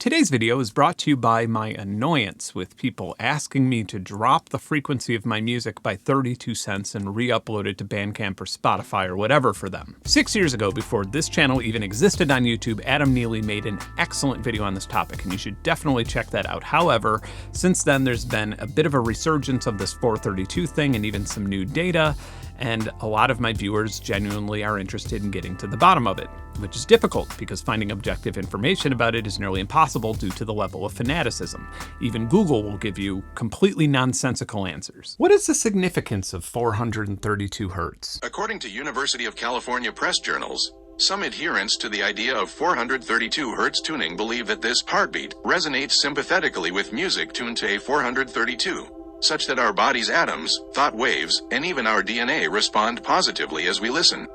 Today's video is brought to you by my annoyance with people asking me to drop the frequency of my music by 32 cents and re-upload it to Bandcamp or Spotify or whatever for them. 6 years ago, before this channel even existed on YouTube, Adam Neely made an excellent video on this topic, and you should definitely check that out. However, since then there's been a bit of a resurgence of this 432 thing and even some new data, and a lot of my viewers genuinely are interested in getting to the bottom of it, which is difficult because finding objective information about it is nearly impossible due to the level of fanaticism. Even Google will give you completely nonsensical answers. What is the significance of 432 hertz? According to University of California press journals, some adherents to the idea of 432 hertz tuning believe that this heartbeat resonates sympathetically with music tuned to a 432. Such that our body's atoms, thought waves, and even our DNA respond positively as we listen.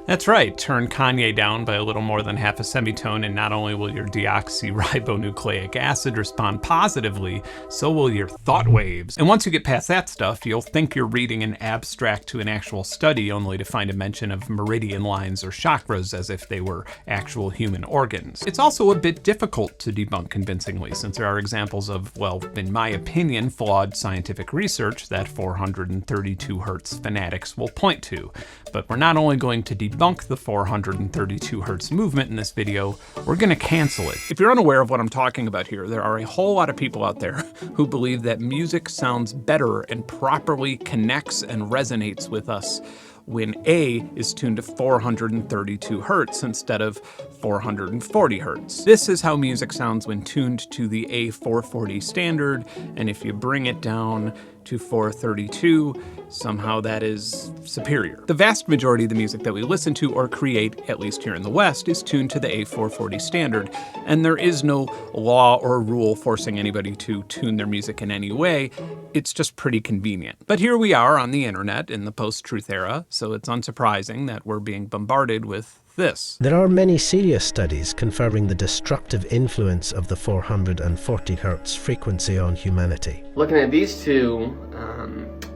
That's right, turn Kanye down by a little more than half a semitone and not only will your deoxyribonucleic acid respond positively, so will your thought waves. And once you get past that stuff, you'll think you're reading an abstract to an actual study only to find a mention of meridian lines or chakras as if they were actual human organs. It's also a bit difficult to debunk convincingly since there are examples of, well, in my opinion, flawed scientific research that 432 hertz fanatics will point to. But we're not only going to debunk the 432 hertz movement in this video, we're gonna cancel it. If you're unaware of what I'm talking about here, there are a whole lot of people out there who believe that music sounds better and properly connects and resonates with us when A is tuned to 432 hertz instead of 440 hertz. This is how music sounds when tuned to the A440 standard, and if you bring it down to 432, somehow that is superior. The vast majority of the music that we listen to or create, at least here in the West, is tuned to the A440 standard, and there is no law or rule forcing anybody to tune their music in any way. It's just pretty convenient. But here we are on the internet in the post-truth era, so it's unsurprising that we're being bombarded with this. There are many serious studies confirming the destructive influence of the 440 hertz frequency on humanity. Looking at these two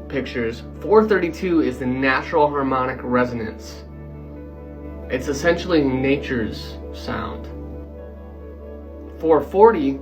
pictures, 432 is the natural harmonic resonance. It's essentially nature's sound. 440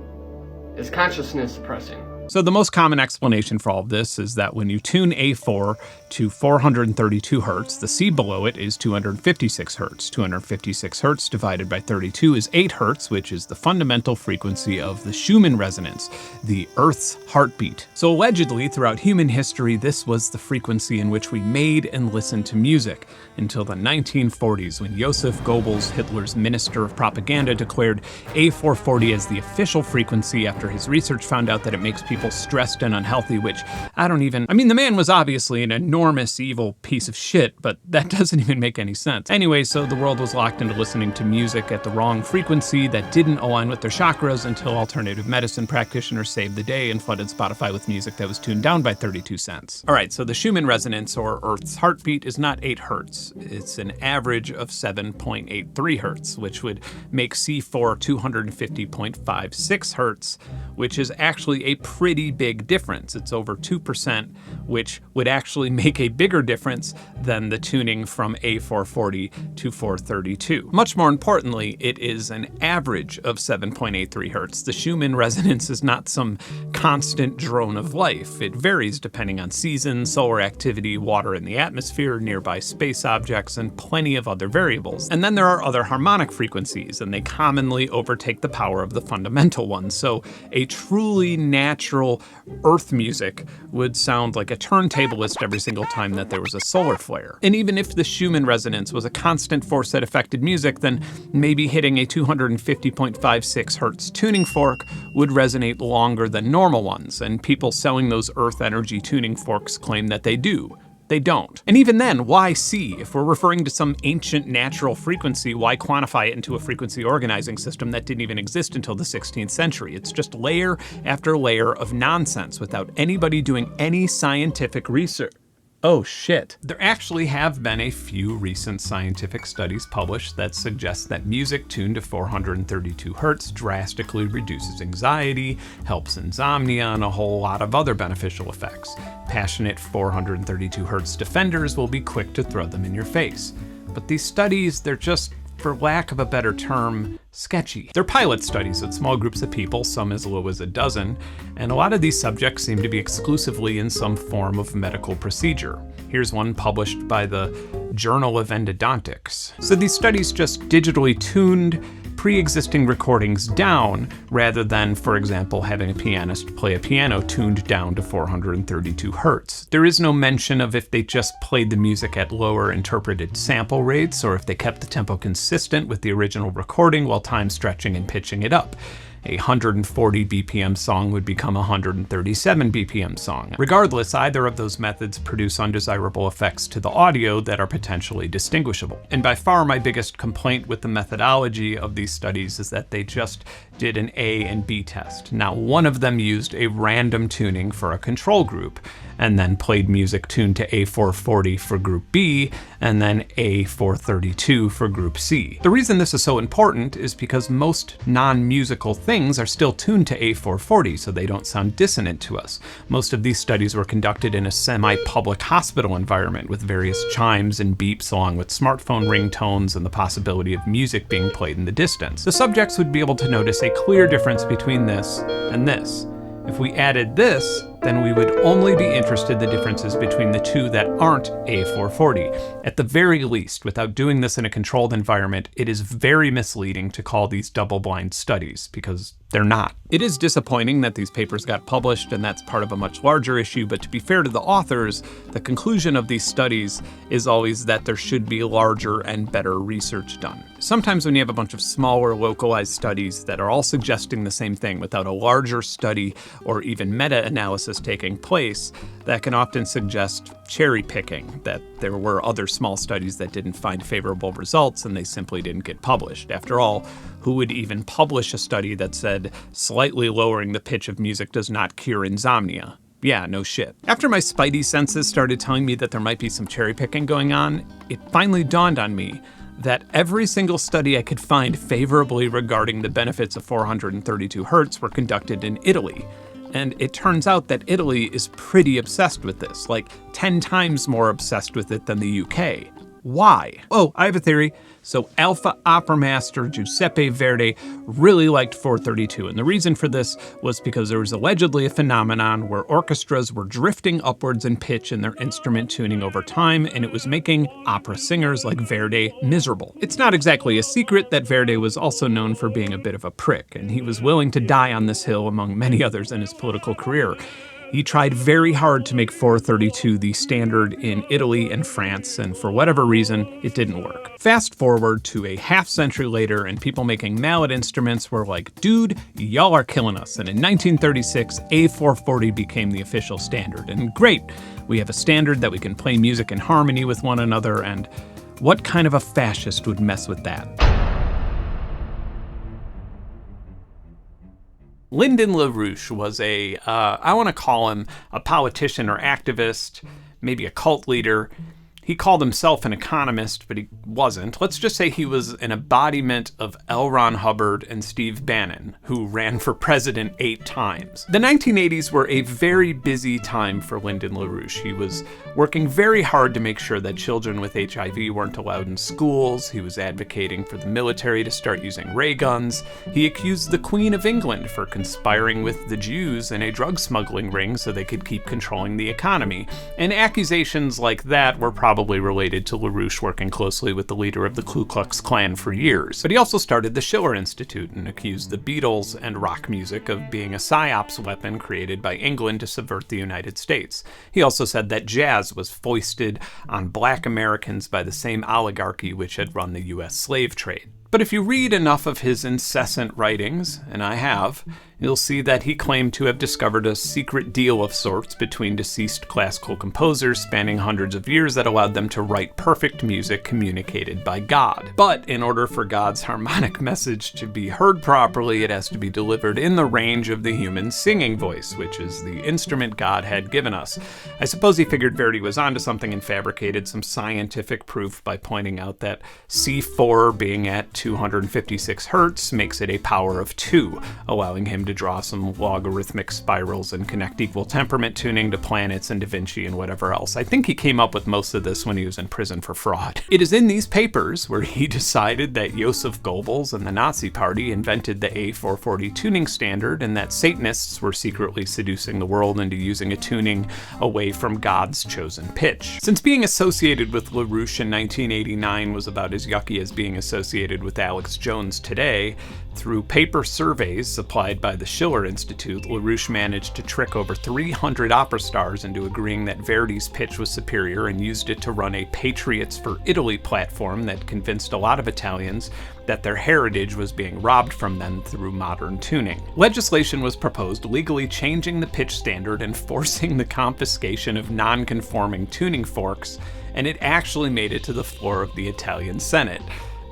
is consciousness suppressing. So the most common explanation for all of this is that when you tune A4 to 432 hertz, the C below it is 256 hertz. 256 hertz divided by 32 is 8 hertz, which is the fundamental frequency of the Schumann resonance, the Earth's heartbeat. So allegedly, throughout human history, this was the frequency in which we made and listened to music until the 1940s, when Joseph Goebbels, Hitler's minister of propaganda, declared A440 as the official frequency after his research found out that it makes people stressed and unhealthy, which I mean, the man was obviously an enormous evil piece of shit, but that doesn't even make any sense. Anyway, so the world was locked into listening to music at the wrong frequency that didn't align with their chakras until alternative medicine practitioners saved the day and flooded Spotify with music that was tuned down by 32 cents. All right, so the Schumann resonance, or Earth's heartbeat, is not 8 hertz. It's an average of 7.83 hertz, which would make C4 250.56 hertz, which is actually a pretty big difference. It's over 2%, which would actually make a bigger difference than the tuning from A440 to 432. Much more importantly, it is an average of 7.83 hertz. The Schumann resonance is not some constant drone of life. It varies depending on season, solar activity, water in the atmosphere, nearby space objects, and plenty of other variables. And then there are other harmonic frequencies, and they commonly overtake the power of the fundamental ones. So a truly natural Earth music would sound like a turntablist every single time that there was a solar flare. And even if the Schumann resonance was a constant force that affected music, then maybe hitting a 250.56 hertz tuning fork would resonate longer than normal ones, and people selling those Earth energy tuning forks claim that they do. They don't. And even then, why C? If we're referring to some ancient natural frequency, why quantify it into a frequency organizing system that didn't even exist until the 16th century? It's just layer after layer of nonsense without anybody doing any scientific research. Oh shit. There actually have been a few recent scientific studies published that suggest that music tuned to 432 hertz drastically reduces anxiety, helps insomnia, and a whole lot of other beneficial effects. Passionate 432 hertz defenders will be quick to throw them in your face. But these studies, they're just for lack of a better term, sketchy. They're pilot studies with small groups of people, some as low as a dozen, and a lot of these subjects seem to be exclusively in some form of medical procedure. Here's one published by the Journal of Endodontics. So these studies just digitally tuned pre-existing recordings down rather than, for example, having a pianist play a piano tuned down to 432 hertz. There is no mention of if they just played the music at lower interpreted sample rates or if they kept the tempo consistent with the original recording while time stretching and pitching it up. A 140 BPM song would become a 137 BPM song. Regardless, either of those methods produce undesirable effects to the audio that are potentially distinguishable. And by far my biggest complaint with the methodology of these studies is that they just did an A and B test. Now, one of them used a random tuning for a control group, and then played music tuned to A440 for group B, and then A432 for group C. The reason this is so important is because most non-musical things are still tuned to A440, so they don't sound dissonant to us. Most of these studies were conducted in a semi-public hospital environment with various chimes and beeps along with smartphone ringtones and the possibility of music being played in the distance. The subjects would be able to notice a clear difference between this and this. If we added this, then we would only be interested in the differences between the two that aren't A440. At the very least, without doing this in a controlled environment, it is very misleading to call these double-blind studies, because they're not. It is disappointing that these papers got published, and that's part of a much larger issue, but to be fair to the authors, the conclusion of these studies is always that there should be larger and better research done. Sometimes when you have a bunch of smaller, localized studies that are all suggesting the same thing without a larger study or even meta-analysis taking place, that can often suggest cherry picking, that there were other small studies that didn't find favorable results and they simply didn't get published. After all, who would even publish a study that said slightly lowering the pitch of music does not cure insomnia? Yeah, no shit. After my spidey senses started telling me that there might be some cherry picking going on, it finally dawned on me that every single study I could find favorably regarding the benefits of 432 hertz were conducted in Italy. And it turns out that Italy is pretty obsessed with this, like 10 times more obsessed with it than the UK. Why? Oh, I have a theory. So Alpha Opera Master Giuseppe Verdi really liked 432, and the reason for this was because there was allegedly a phenomenon where orchestras were drifting upwards in pitch in their instrument tuning over time, and it was making opera singers like Verdi miserable. It's not exactly a secret that Verdi was also known for being a bit of a prick, and he was willing to die on this hill among many others in his political career. He tried very hard to make 432 the standard in Italy and France, and for whatever reason, it didn't work. Fast forward to a half century later, and people making mallet instruments were like, dude, y'all are killing us. And in 1936, A440 became the official standard. And great, we have a standard that we can play music in harmony with one another, and what kind of a fascist would mess with that? Lyndon LaRouche was I want to call him a politician or activist, maybe a cult leader. He called himself an economist, but he wasn't. Let's just say he was an embodiment of L. Ron Hubbard and Steve Bannon, who ran for president 8 times. The 1980s were a very busy time for Lyndon LaRouche. He was working very hard to make sure that children with HIV weren't allowed in schools. He was advocating for the military to start using ray guns. He accused the Queen of England for conspiring with the Jews in a drug smuggling ring so they could keep controlling the economy. And accusations like that were probably related to LaRouche working closely with the leader of the Ku Klux Klan for years. But he also started the Schiller Institute and accused the Beatles and rock music of being a psyops weapon created by England to subvert the United States. He also said that jazz was foisted on black Americans by the same oligarchy which had run the US slave trade. But if you read enough of his incessant writings, and I have, you'll see that he claimed to have discovered a secret deal of sorts between deceased classical composers spanning hundreds of years that allowed them to write perfect music communicated by God. But in order for God's harmonic message to be heard properly, it has to be delivered in the range of the human singing voice, which is the instrument God had given us. I suppose he figured Verdi was onto something and fabricated some scientific proof by pointing out that C4 being at 256 Hz makes it a power of 2, allowing him to draw some logarithmic spirals and connect equal temperament tuning to planets and Da Vinci and whatever else. I think he came up with most of this when he was in prison for fraud. It is in these papers where he decided that Joseph Goebbels and the Nazi Party invented the A440 tuning standard, and that Satanists were secretly seducing the world into using a tuning away from God's chosen pitch. Since being associated with LaRouche in 1989 was about as yucky as being associated with Alex Jones today, through paper surveys supplied by the Schiller Institute, LaRouche managed to trick over 300 opera stars into agreeing that Verdi's pitch was superior and used it to run a Patriots for Italy platform that convinced a lot of Italians that their heritage was being robbed from them through modern tuning. Legislation was proposed legally changing the pitch standard and forcing the confiscation of non-conforming tuning forks, and it actually made it to the floor of the Italian Senate,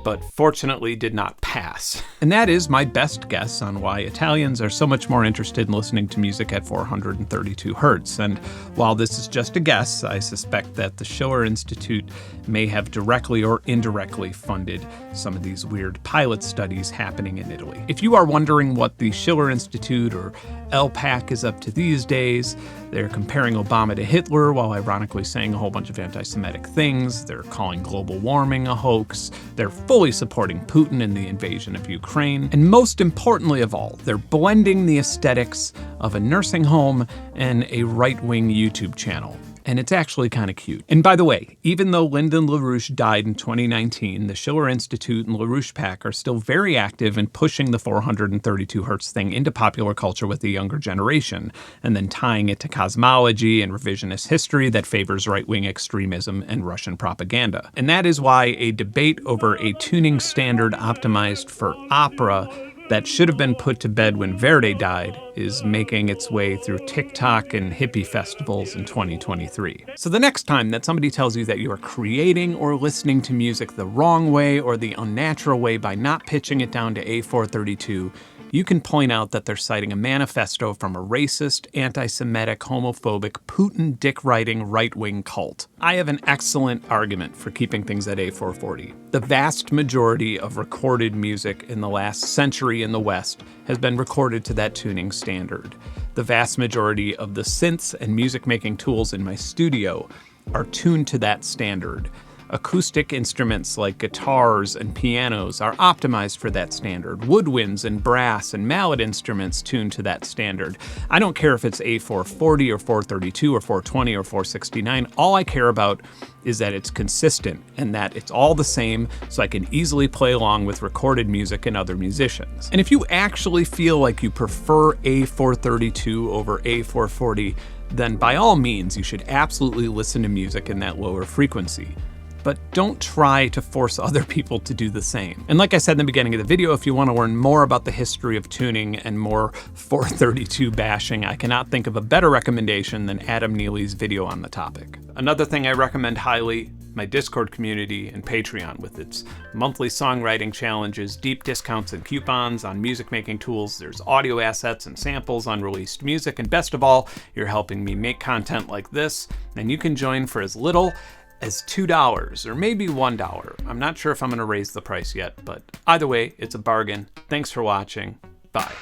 but fortunately did not pass. And that is my best guess on why Italians are so much more interested in listening to music at 432 Hz. And while this is just a guess, I suspect that the Schiller Institute may have directly or indirectly funded some of these weird pilot studies happening in Italy. If you are wondering what the Schiller Institute or LPAC is up to these days, they're comparing Obama to Hitler while ironically saying a whole bunch of anti-Semitic things. They're calling global warming a hoax. They're fully supporting Putin in the invasion of Ukraine. And most importantly of all, they're blending the aesthetics of a nursing home and a right-wing YouTube channel. And it's actually kind of cute. And by the way, even though Lyndon LaRouche died in 2019, the Schiller Institute and LaRouche PAC are still very active in pushing the 432 Hz thing into popular culture with the younger generation, and then tying it to cosmology and revisionist history that favors right-wing extremism and Russian propaganda. And that is why a debate over a tuning standard optimized for opera that should have been put to bed when Verdi died is making its way through TikTok and hippie festivals in 2023. So the next time that somebody tells you that you are creating or listening to music the wrong way or the unnatural way by not pitching it down to A432, you can point out that they're citing a manifesto from a racist, anti-Semitic, homophobic, Putin dick-riding right-wing cult. I have an excellent argument for keeping things at A440. The vast majority of recorded music in the last century in the West has been recorded to that tuning standard. The vast majority of the synths and music-making tools in my studio are tuned to that standard. Acoustic instruments like guitars and pianos are optimized for that standard. Woodwinds and brass and mallet instruments tuned to that standard. I don't care if it's A440 or 432 or 420 or 469. All I care about is that it's consistent and that it's all the same so I can easily play along with recorded music and other musicians. And if you actually feel like you prefer A432 over A440, then by all means you should absolutely listen to music in that lower frequency. But don't try to force other people to do the same. And like I said in the beginning of the video, if you want to learn more about the history of tuning and more 432 bashing, I cannot think of a better recommendation than Adam Neely's video on the topic. Another thing I recommend highly, my Discord community and Patreon with its monthly songwriting challenges, deep discounts and coupons on music making tools. There's audio assets and samples, unreleased music, and best of all, you're helping me make content like this, and you can join for as little as $2 or maybe $1. I'm not sure if I'm going to raise the price yet, but either way, it's a bargain. Thanks for watching. Bye.